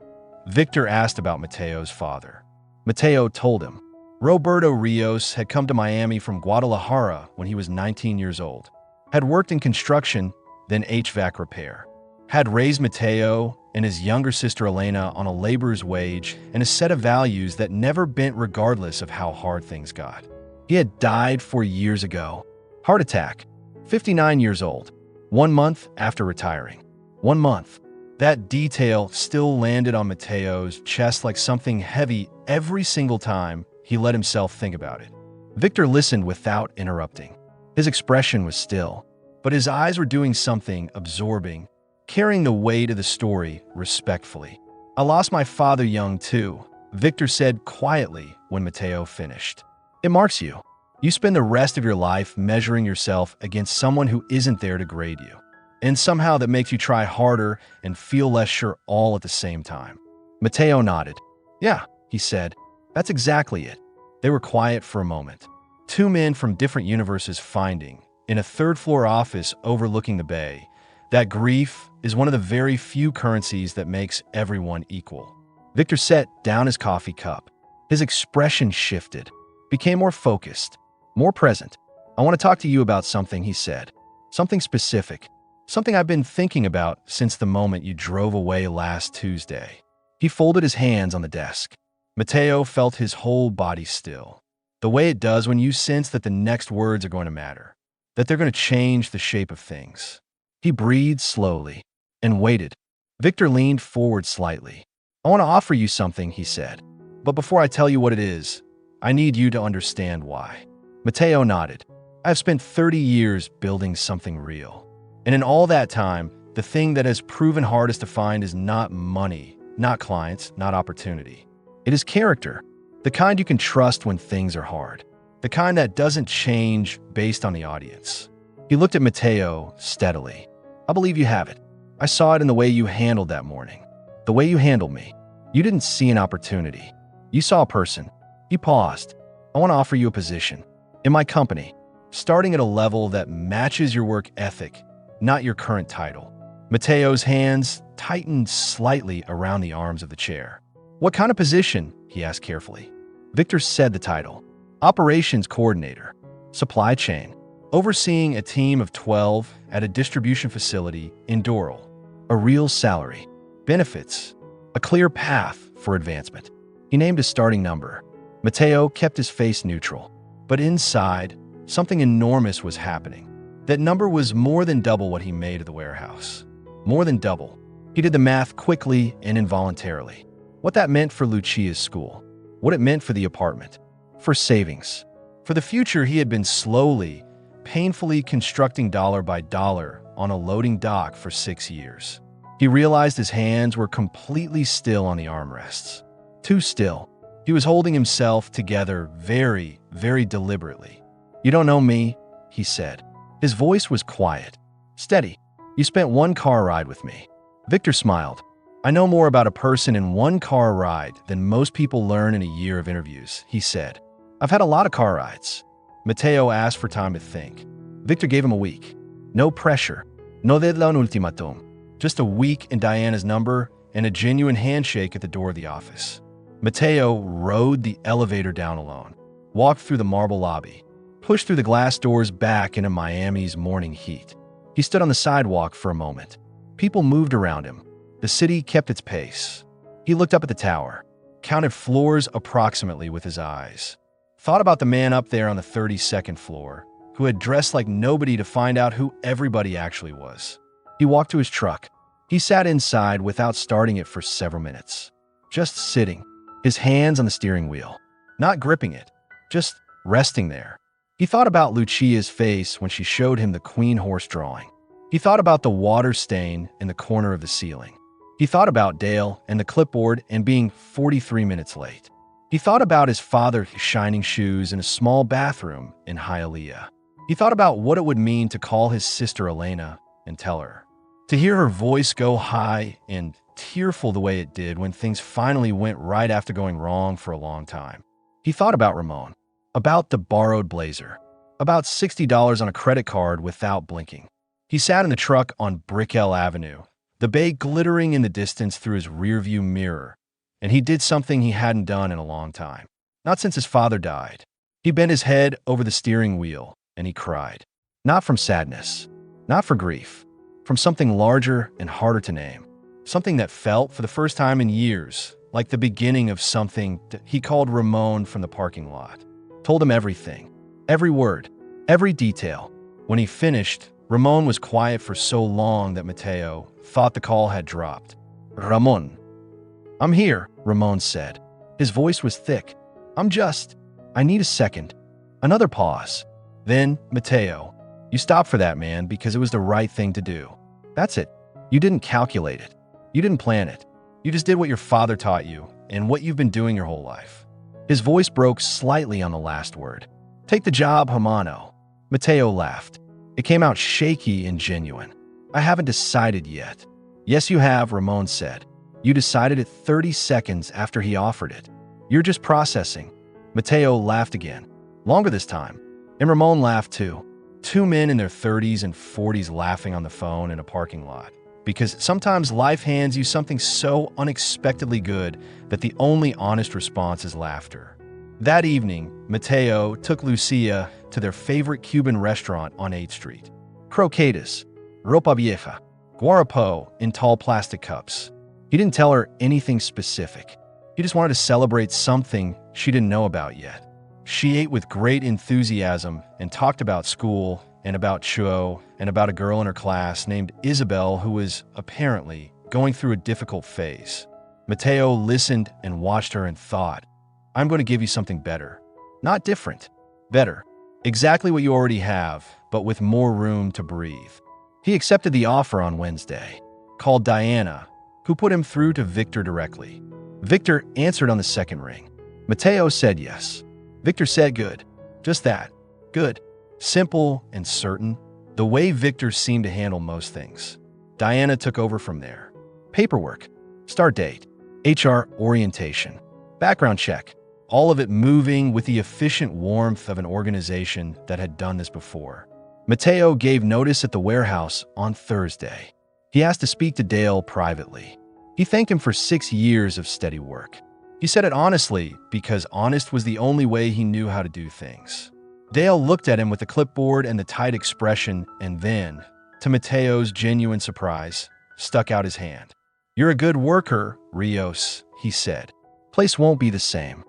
Victor asked about Mateo's father. Mateo told him. Roberto Rios had come to Miami from Guadalajara when he was 19 years old, had worked in construction, then HVAC repair, had raised Mateo and his younger sister Elena on a laborer's wage and a set of values that never bent regardless of how hard things got. He had died 4 years ago. Heart attack. 59 years old. 1 month after retiring. 1 month. That detail still landed on Mateo's chest like something heavy every single time he let himself think about it. Victor listened without interrupting. His expression was still, but his eyes were doing something absorbing, carrying the weight of the story respectfully. I lost my father young too, Victor said quietly when Mateo finished. It marks you. You spend the rest of your life measuring yourself against someone who isn't there to grade you. And somehow that makes you try harder and feel less sure all at the same time. Mateo nodded. Yeah, he said. That's exactly it. They were quiet for a moment. 2 men from different universes finding, in a 3rd-floor office overlooking the bay, that grief is one of the very few currencies that makes everyone equal. Victor set down his coffee cup. His expression shifted, became more focused, more present. "I want to talk to you about something," he said. "Something specific. Something I've been thinking about since the moment you drove away last Tuesday." He folded his hands on the desk. Matteo felt his whole body still, the way it does when you sense that the next words are going to matter, that they're going to change the shape of things. He breathed slowly and waited. Victor leaned forward slightly. "I want to offer you something," he said. "But before I tell you what it is, I need you to understand why." Matteo nodded. "I have spent 30 years building something real. And in all that time, the thing that has proven hardest to find is not money, not clients, not opportunity. It is character, the kind you can trust when things are hard, the kind that doesn't change based on the audience." He looked at Matteo steadily. "I believe you have it. I saw it in the way you handled that morning, the way you handled me. You didn't see an opportunity. You saw a person." He paused. "I want to offer you a position in my company, starting at a level that matches your work ethic, not your current title." Matteo's hands tightened slightly around the arms of the chair. "What kind of position?" he asked carefully. Victor said the title: Operations Coordinator, Supply Chain, overseeing a team of 12 at a distribution facility in Doral. A real salary, benefits, a clear path for advancement. He named a starting number. Matteo kept his face neutral, but inside, something enormous was happening. That number was more than double what he made at the warehouse. More than double. He did the math quickly and involuntarily. What that meant for Lucia's school, what it meant for the apartment, for savings, for the future he had been slowly, painfully constructing dollar by dollar on a loading dock for 6 years. He realized his hands were completely still on the armrests. Too still. He was holding himself together very, very deliberately. "You don't know me," he said. His voice was quiet, steady. "You spent one car ride with me." Victor smiled. "I know more about a person in one car ride than most people learn in a year of interviews," he said. "I've had a lot of car rides." Matteo asked for time to think. Victor gave him a week. No pressure. No deadline ultimatum. Just a week and Diana's number and a genuine handshake at the door of the office. Matteo rode the elevator down alone, walked through the marble lobby, pushed through the glass doors back into Miami's morning heat. He stood on the sidewalk for a moment. People moved around him. The city kept its pace. He looked up at the tower, counted floors approximately with his eyes, thought about the man up there on the 32nd floor, who had dressed like nobody to find out who everybody actually was. He walked to his truck. He sat inside without starting it for several minutes, just sitting, his hands on the steering wheel, not gripping it, just resting there. He thought about Lucia's face when she showed him the queen horse drawing. He thought about the water stain in the corner of the ceiling. He thought about Dale and the clipboard and being 43 minutes late. He thought about his father's shining shoes in a small bathroom in Hialeah. He thought about what it would mean to call his sister Elena and tell her. To hear her voice go high and tearful the way it did when things finally went right after going wrong for a long time. He thought about Ramon, about the borrowed blazer, about $60 on a credit card without blinking. He sat in the truck on Brickell Avenue, the bay glittering in the distance through his rearview mirror, and he did something he hadn't done in a long time, not since his father died. He bent his head over the steering wheel, and he cried. Not from sadness, not for grief, from something larger and harder to name. Something that felt, for the first time in years, like the beginning of something that he called Ramon from the parking lot. Told him everything, every word, every detail. When he finished, Ramon was quiet for so long that Matteo thought the call had dropped. "Ramon." "I'm here," Ramon said. His voice was thick. I need a second." Another pause. Then, "Matteo, you stopped for that, man, because it was the right thing to do. That's it. You didn't calculate it. You didn't plan it. You just did what your father taught you and what you've been doing your whole life." His voice broke slightly on the last word. "Take the job, Hamano." Matteo laughed. It came out shaky and genuine. "I haven't decided yet." "Yes, you have," Ramon said. "You decided it 30 seconds after he offered it. You're just processing." Matteo laughed again, longer this time, and Ramon laughed too. Two men in their 30s and 40s laughing on the phone in a parking lot. Because sometimes life hands you something so unexpectedly good that the only honest response is laughter. That evening, Mateo took Lucia to their favorite Cuban restaurant on 8th Street. Croquetas, ropa vieja, guarapo in tall plastic cups. He didn't tell her anything specific. He just wanted to celebrate something she didn't know about yet. She ate with great enthusiasm and talked about school and about Chuo and about a girl in her class named Isabel who was, apparently, going through a difficult phase. Mateo listened and watched her and thought, I'm going to give you something better. Not different. Better. Exactly what you already have, but with more room to breathe. He accepted the offer on Wednesday, called Diana, who put him through to Victor directly. Victor answered on the second ring. Mateo said yes. Victor said good. Just that. Good. Simple and certain. The way Victor seemed to handle most things. Diana took over from there. Paperwork. Start date. HR orientation. Background check. All of it moving with the efficient warmth of an organization that had done this before. Mateo gave notice at the warehouse on Thursday. He asked to speak to Dale privately. He thanked him for 6 years of steady work. He said it honestly because honest was the only way he knew how to do things. Dale looked at him with the clipboard and the tight expression and then, to Mateo's genuine surprise, stuck out his hand. You're a good worker, Rios, he said. Place won't be the same.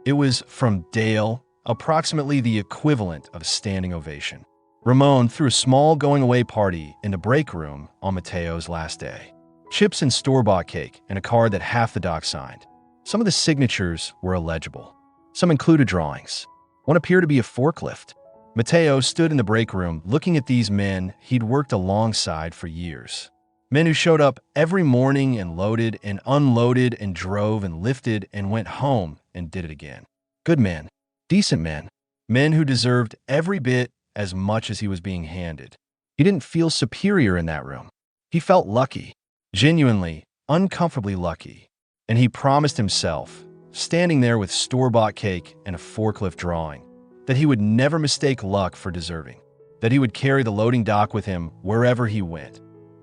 It was, from Dale, approximately the equivalent of a standing ovation. Ramon threw a small going-away party in the break room on Mateo's last day. Chips and store-bought cake and a card that half the doc signed. Some of the signatures were illegible. Some included drawings. One appeared to be a forklift. Mateo stood in the break room looking at these men he'd worked alongside for years. Men who showed up every morning and loaded and unloaded and drove and lifted and went home and did it again. Good men. Decent men. Men who deserved every bit as much as he was being handed. He didn't feel superior in that room. He felt lucky. Genuinely, uncomfortably lucky. And he promised himself, standing there with store-bought cake and a forklift drawing, that he would never mistake luck for deserving, that he would carry the loading dock with him wherever he went.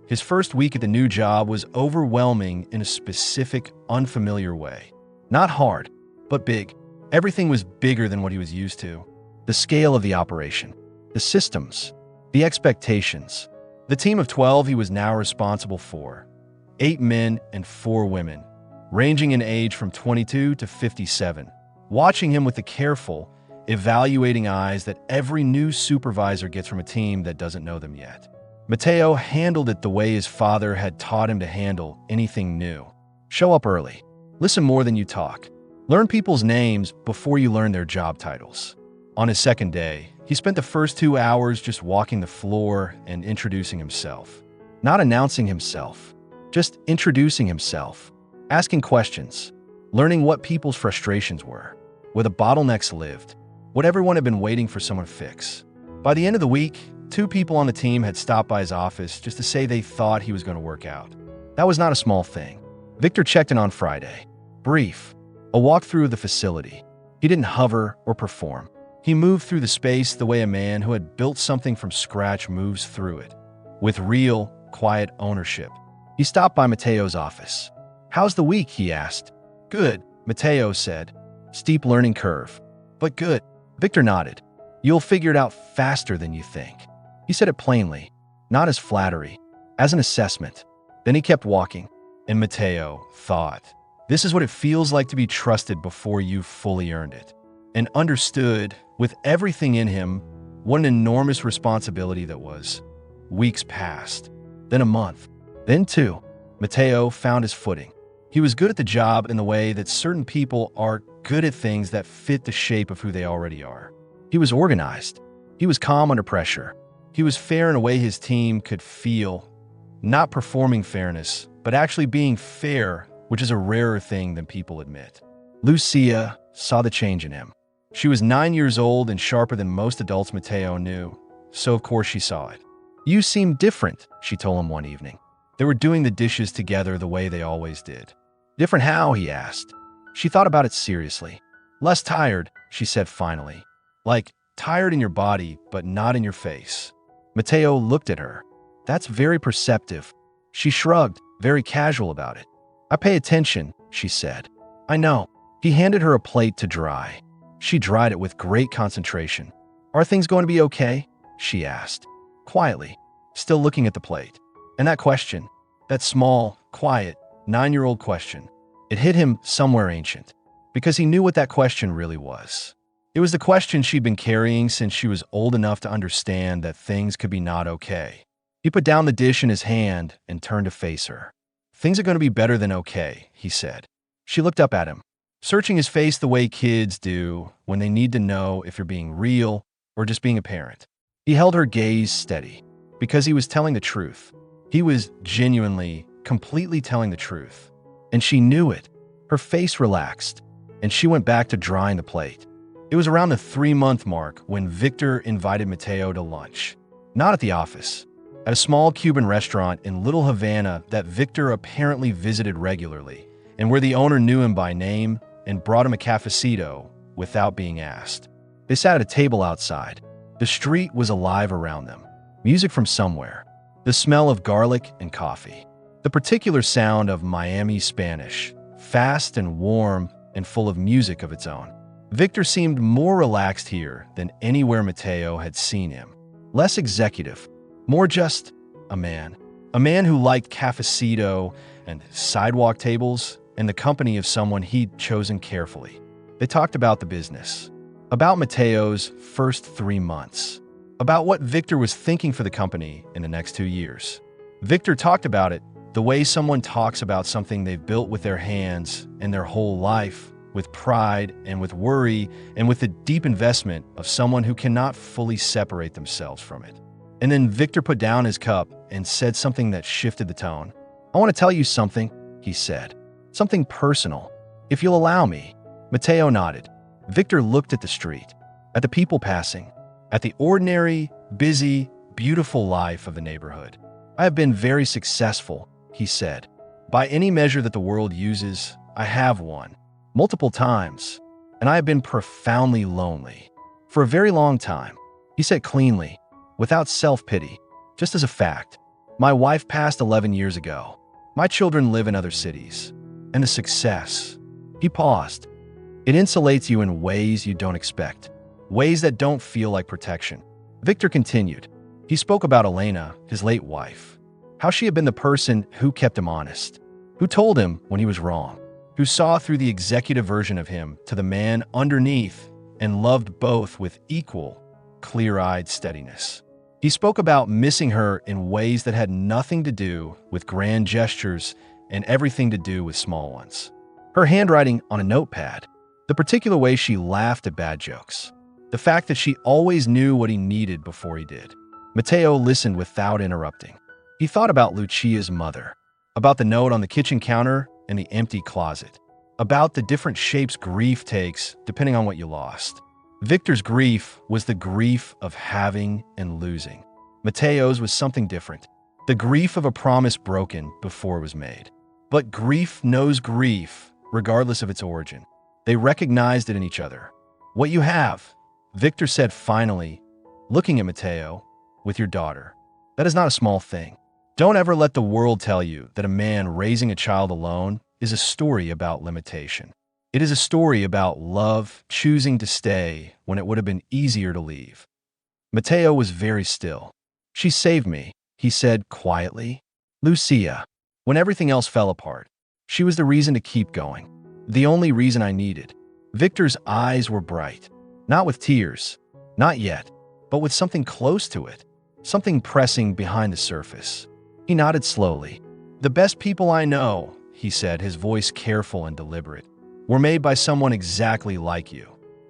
His first week at the new job was overwhelming in a specific, unfamiliar way. Not hard, but big. Everything was bigger than what he was used to. The scale of the operation, the systems, the expectations. The team of 12 he was now responsible for, 8 men and 4 women, ranging in age from 22 to 57, watching him with the careful, evaluating eyes that every new supervisor gets from a team that doesn't know them yet. Mateo handled it the way his father had taught him to handle anything new. Show up early. Listen more than you talk. Learn people's names before you learn their job titles. On his second day, he spent the first 2 hours just walking the floor and introducing himself. Not announcing himself, just introducing himself. Asking questions, learning what people's frustrations were, where the bottlenecks lived, what everyone had been waiting for someone to fix. By the end of the week, 2 people on the team had stopped by his office just to say they thought he was going to work out. That was not a small thing. Victor checked in on Friday. Brief. A walkthrough of the facility. He didn't hover or perform. He moved through the space the way a man who had built something from scratch moves through it, with real, quiet ownership. He stopped by Mateo's office. How's the week? He asked. Good, Mateo said. Steep learning curve. But good. Victor nodded. You'll figure it out faster than you think. He said it plainly, not as flattery, as an assessment. Then he kept walking, and Mateo thought, this is what it feels like to be trusted before you've fully earned it, and understood, with everything in him, what an enormous responsibility that was. Weeks passed, then a month, then 2. Mateo found his footing. He was good at the job in the way that certain people are good at things that fit the shape of who they already are. He was organized. He was calm under pressure. He was fair in a way his team could feel, not performing fairness, but actually being fair, which is a rarer thing than people admit. Lucia saw the change in him. She was 9 years old and sharper than most adults Mateo knew, so of course she saw it. You seem different, she told him one evening. They were doing the dishes together the way they always did. Different how? He asked. She thought about it seriously. Less tired, she said finally. Like, tired in your body, but not in your face. Mateo looked at her. That's very perceptive. She shrugged, very casual about it. I pay attention, she said. I know. He handed her a plate to dry. She dried it with great concentration. Are things going to be okay? She asked, quietly, still looking at the plate. And that question, that small, quiet, 9-year-old question, it hit him somewhere ancient, because he knew what that question really was. It was the question she'd been carrying since she was old enough to understand that things could be not okay. He put down the dish in his hand and turned to face her. Things are going to be better than okay, he said. She looked up at him, searching his face the way kids do when they need to know if you're being real or just being a parent. He held her gaze steady, because he was telling the truth. He was genuinely, completely telling the truth. And she knew it. Her face relaxed, and she went back to drying the plate. It was around the 3-month mark when Victor invited Mateo to lunch. Not at the office, at a small Cuban restaurant in Little Havana that Victor apparently visited regularly, and where the owner knew him by name and brought him a cafecito without being asked. They sat at a table outside. The street was alive around them. Music from somewhere. The smell of garlic and coffee. The particular sound of Miami Spanish, fast and warm and full of music of its own. Victor seemed more relaxed here than anywhere Mateo had seen him. Less executive, more just a man. A man who liked cafecito and sidewalk tables and the company of someone he'd chosen carefully. They talked about the business, about Mateo's first 3 months, about what Victor was thinking for the company in the next 2 years. Victor talked about it the way someone talks about something they've built with their hands and their whole life, with pride and with worry and with the deep investment of someone who cannot fully separate themselves from it. And then Victor put down his cup and said something that shifted the tone. I want to tell you something, he said. Something personal, if you'll allow me. Mateo nodded. Victor looked at the street, at the people passing, at the ordinary, busy, beautiful life of the neighborhood. I have been very successful, he said. By any measure that the world uses, I have won. Multiple times. And I have been profoundly lonely. For a very long time, he said cleanly, without self-pity, just as a fact. My wife passed 11 years ago. My children live in other cities. And the success. He paused. It insulates you in ways you don't expect. Ways that don't feel like protection. Victor continued. He spoke about Elena, his late wife. How she had been the person who kept him honest. Who told him when he was wrong. Who saw through the executive version of him to the man underneath and loved both with equal, clear-eyed steadiness. He spoke about missing her in ways that had nothing to do with grand gestures and everything to do with small ones. Her handwriting on a notepad, the particular way she laughed at bad jokes, the fact that she always knew what he needed before he did. Mateo listened without interrupting. He thought about Lucia's mother, about the note on the kitchen counter and the empty closet, about the different shapes grief takes depending on what you lost. Victor's grief was the grief of having and losing. Mateo's was something different, the grief of a promise broken before it was made. But grief knows grief, regardless of its origin. They recognized it in each other. What you have, Victor said finally, looking at Mateo, with your daughter. That is not a small thing. Don't ever let the world tell you that a man raising a child alone is a story about limitation. It is a story about love choosing to stay when it would have been easier to leave. Mateo was very still. She saved me, he said quietly. Lucia. When everything else fell apart, she was the reason to keep going. The only reason I needed. Victor's eyes were bright. Not with tears. Not yet. But with something close to it. Something pressing behind the surface. He nodded slowly. The best people I know, he said, his voice careful and deliberate, were made by someone exactly like you.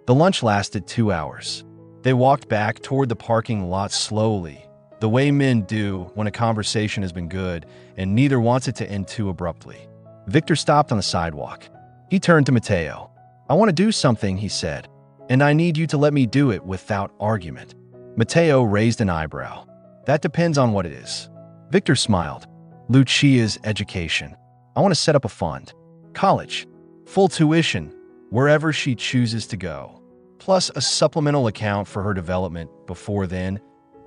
The lunch lasted 2 hours. They walked back toward the parking lot slowly, the way men do when a conversation has been good and neither wants it to end too abruptly. Victor stopped on the sidewalk. He turned to Mateo. I want to do something, he said, and I need you to let me do it without argument. Mateo raised an eyebrow. That depends on what it is. Victor smiled. Lucia's education. I want to set up a fund. College. Full tuition. Wherever she chooses to go. plus a supplemental account for her development before then,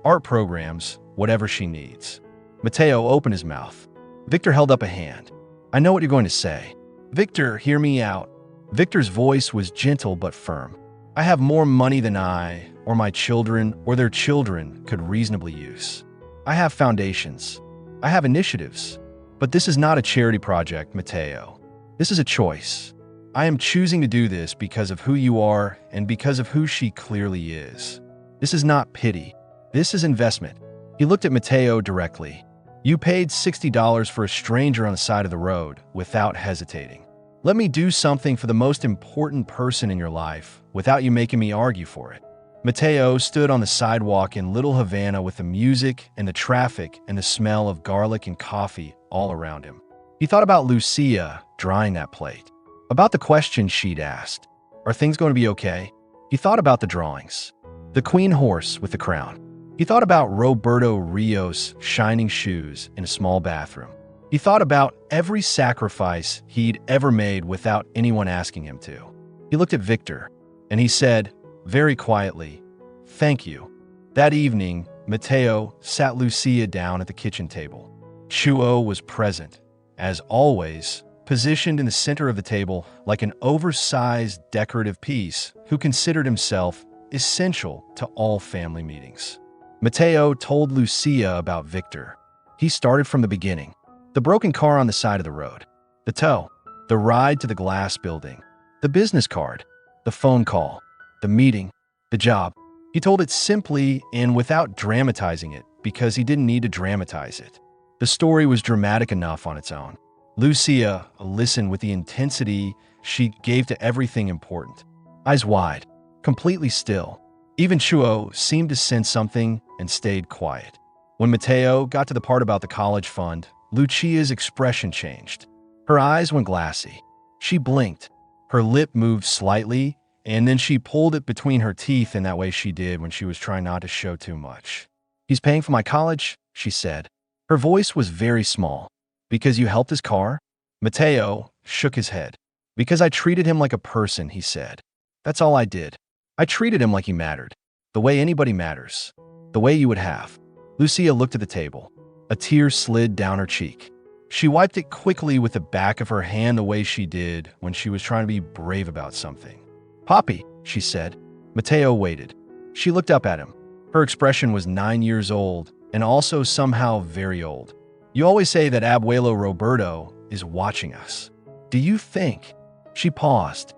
art programs, whatever she needs. Mateo opened his mouth. Victor held up a hand. I know what you're going to say. Victor, hear me out. Victor's voice was gentle but firm. I have more money than I, or my children, or their children could reasonably use. I have foundations. I have initiatives. But this is not a charity project, Mateo. This is a choice. I am choosing to do this because of who you are and because of who she clearly is. This is not pity. This is investment. He looked at Mateo directly. You paid $60 for a stranger on the side of the road without hesitating. Let me do something for the most important person in your life without you making me argue for it. Mateo stood on the sidewalk in Little Havana with the music and the traffic and the smell of garlic and coffee all around him. He thought about Lucia drying that plate, about the question she'd asked. Are things going to be okay? He thought about the drawings, the queen horse with the crown. He thought about Roberto Rios' shining shoes in a small bathroom. He thought about every sacrifice he'd ever made without anyone asking him to. He looked at Victor, and he said, very quietly, thank you. That evening, Mateo sat Lucia down at the kitchen table. Chuo was present, as always, positioned in the center of the table like an oversized decorative piece who considered himself essential to all family meetings. Mateo told Lucia about Victor. He started from the beginning. The broken car on the side of the road, the tow, the ride to the glass building, the business card, the phone call, the meeting, the job. He told it simply and without dramatizing it because he didn't need to dramatize it. The story was dramatic enough on its own. Lucia listened with the intensity she gave to everything important. Eyes wide, completely still. Even Chuo seemed to sense something and stayed quiet. When Mateo got to the part about the college fund, Lucia's expression changed. Her eyes went glassy. She blinked. Her lip moved slightly, and then she pulled it between her teeth in that way she did when she was trying not to show too much. He's paying for my college, she said. Her voice was very small. Because you helped his car? Mateo shook his head. Because I treated him like a person, he said. That's all I did. I treated him like he mattered. The way anybody matters. The way you would have. Lucia looked at the table. A tear slid down her cheek. She wiped it quickly with the back of her hand the way she did when she was trying to be brave about something. Papi, she said. Mateo waited. She looked up at him. Her expression was 9 years old and also somehow very old. You always say that Abuelo Roberto is watching us. Do you think? She paused.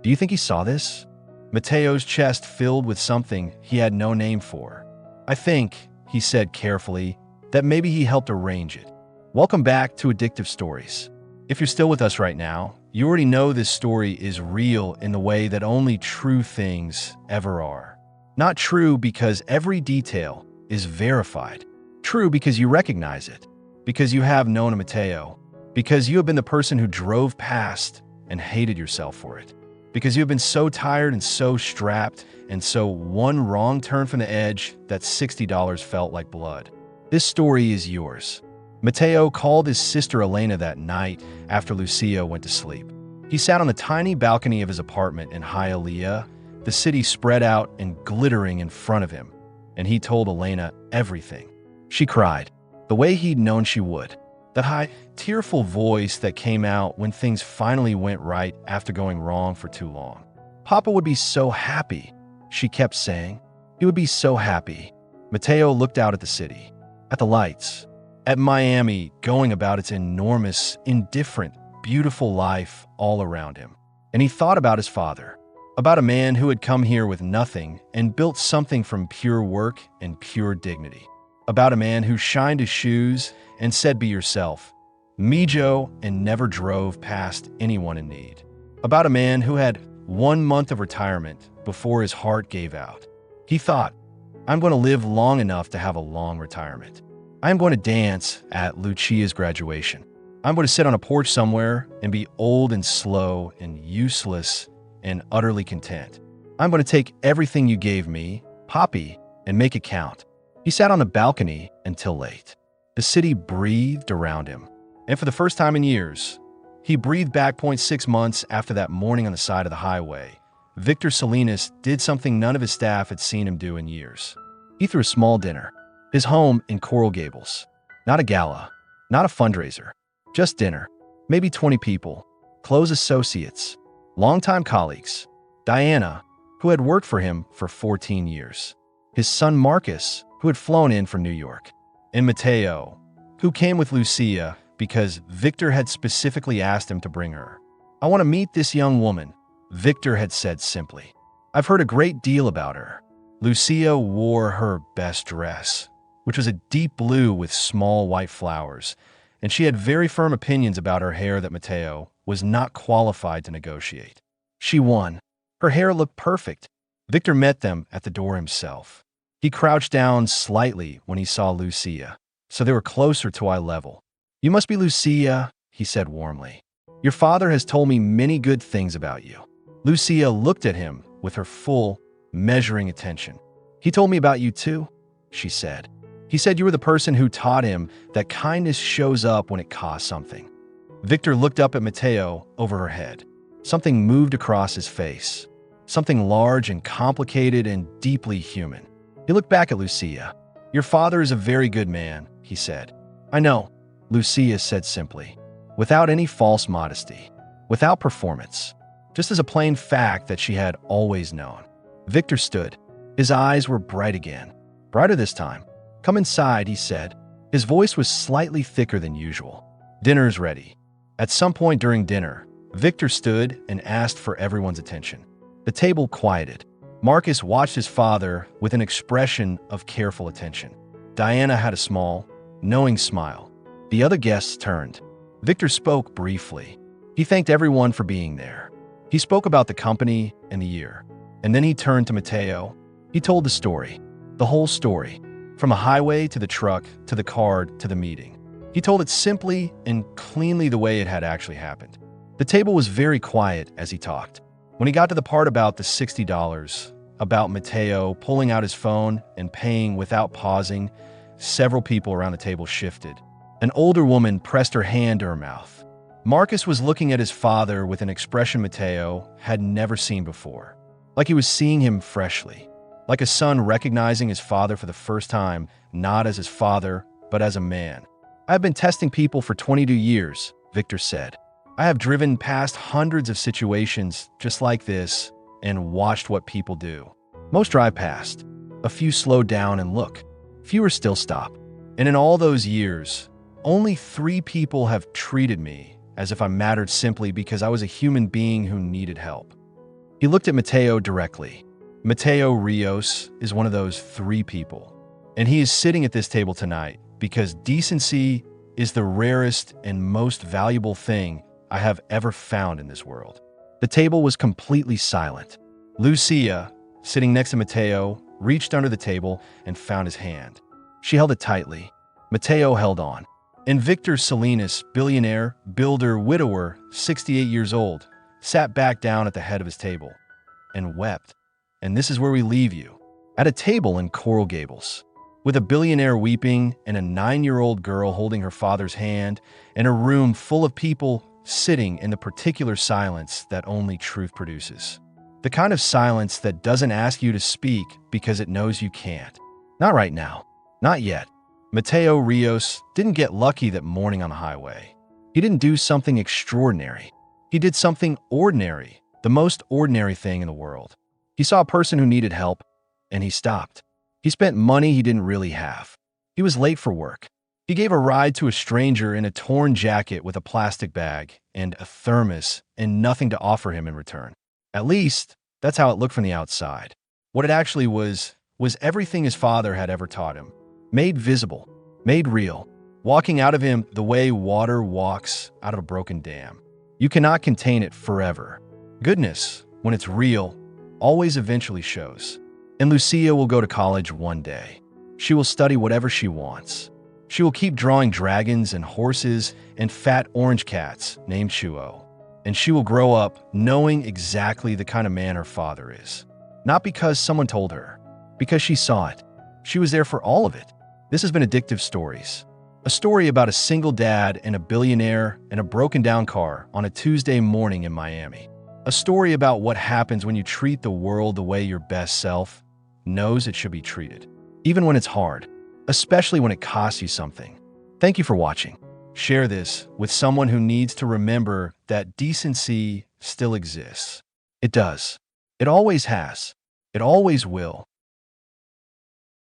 Do you think he saw this? Mateo's chest filled with something he had no name for. I think, he said carefully, that maybe he helped arrange it. Welcome back to Addictive Stories. If you're still with us right now, you already know this story is real in the way that only true things ever are. Not true because every detail is verified. True because you recognize it. Because you have known a Mateo. Because you have been the person who drove past and hated yourself for it. Because you have been so tired and so strapped, and so one wrong turn from the edge that $60 felt like blood. This story is yours. Mateo called his sister Elena that night after Lucia went to sleep. He sat on the tiny balcony of his apartment in Hialeah, the city spread out and glittering in front of him, and he told Elena everything. She cried, the way he'd known she would. That high, tearful voice that came out when things finally went right after going wrong for too long. Papa would be so happy, she kept saying. He would be so happy. Mateo looked out at the city, at the lights, at Miami going about its enormous, indifferent, beautiful life all around him. And he thought about his father, about a man who had come here with nothing and built something from pure work and pure dignity. About a man who shined his shoes and said, be yourself, Mijo, and never drove past anyone in need. About a man who had 1 month of retirement before his heart gave out. He thought, I'm going to live long enough to have a long retirement. I'm going to dance at Lucia's graduation. I'm going to sit on a porch somewhere and be old and slow and useless and utterly content. I'm going to take everything you gave me, Papi, and make it count. He sat on the balcony until late. The city breathed around him. And for the first time in years, he breathed back 0.6 months after that morning on the side of the highway, Victor Salinas did something none of his staff had seen him do in years. He threw a small dinner. His home in Coral Gables. Not a gala, not a fundraiser, just dinner. Maybe 20 people, close associates, longtime colleagues. Diana, who had worked for him for 14 years. His son Marcus, who had flown in from New York. And Mateo, who came with Lucia because Victor had specifically asked him to bring her. "I want to meet this young woman," Victor had said simply. "I've heard a great deal about her." Lucia wore her best dress, which was a deep blue with small white flowers, and she had very firm opinions about her hair that Mateo was not qualified to negotiate. She won. Her hair looked perfect. Victor met them at the door himself. He crouched down slightly when he saw Lucia, so they were closer to eye level. "You must be Lucia," he said warmly. "Your father has told me many good things about you." Lucia looked at him with her full, measuring attention. "He told me about you too," she said. "He said you were the person who taught him that kindness shows up when it costs something." Victor looked up at Mateo over her head. Something moved across his face. Something large and complicated and deeply human. He looked back at Lucia. "Your father is a very good man," he said. "I know," Lucia said simply, without any false modesty, without performance, just as a plain fact that she had always known. Victor stood. His eyes were bright again, brighter this time. "Come inside," he said. His voice was slightly thicker than usual. "Dinner's ready." At some point during dinner, Victor stood and asked for everyone's attention. The table quieted. Marcus watched his father with an expression of careful attention. Diana had a small, knowing smile. The other guests turned. Victor spoke briefly. He thanked everyone for being there. He spoke about the company and the year. And then he turned to Mateo. He told the story, the whole story, from the highway to the truck to the card to the meeting. He told it simply and cleanly the way it had actually happened. The table was very quiet as he talked. When he got to the part about the $60, about Mateo pulling out his phone and paying without pausing, several people around the table shifted. An older woman pressed her hand to her mouth. Marcus was looking at his father with an expression Mateo had never seen before, like he was seeing him freshly, like a son recognizing his father for the first time, not as his father, but as a man. "I have been testing people for 22 years, Victor said. "I have driven past hundreds of situations just like this and watched what people do. Most drive past. A few slow down and look. Fewer still stop. And in all those years, only 3 people have treated me as if I mattered simply because I was a human being who needed help." He looked at Mateo directly. Mateo Rios is one of those 3 people. And he is sitting at this table tonight because decency is the rarest and most valuable thing I have ever found in this world. The table was completely silent. Lucia, sitting next to Mateo, reached under the table and found his hand. She held it tightly. Mateo held on. And Victor Salinas, billionaire, builder, widower, 68 years old, sat back down at the head of his table and wept. And this is where we leave you, at a table in Coral Gables, with a billionaire weeping and a 9-year-old girl holding her father's hand, and a room full of people sitting in the particular silence that only truth produces. The kind of silence that doesn't ask you to speak because it knows you can't. Not right now. Not yet. Mateo Rios didn't get lucky that morning on the highway. He didn't do something extraordinary. He did something ordinary, the most ordinary thing in the world. He saw a person who needed help, and he stopped. He spent money he didn't really have. He was late for work. He gave a ride to a stranger in a torn jacket with a plastic bag and a thermos and nothing to offer him in return. At least, that's how it looked from the outside. What it actually was everything his father had ever taught him. Made visible, made real, walking out of him the way water walks out of a broken dam. You cannot contain it forever. Goodness, when it's real, always eventually shows. And Lucia will go to college one day. She will study whatever she wants. She will keep drawing dragons and horses and fat orange cats named Chuo. And she will grow up knowing exactly the kind of man her father is. Not because someone told her, because she saw it. She was there for all of it. This has been Addictive Stories, a story about a single dad and a billionaire and a broken down car on a Tuesday morning in Miami. A story about what happens when you treat the world the way your best self knows it should be treated, even when it's hard, especially when it costs you something. Thank you for watching. Share this with someone who needs to remember that decency still exists. It does. It always has. It always will.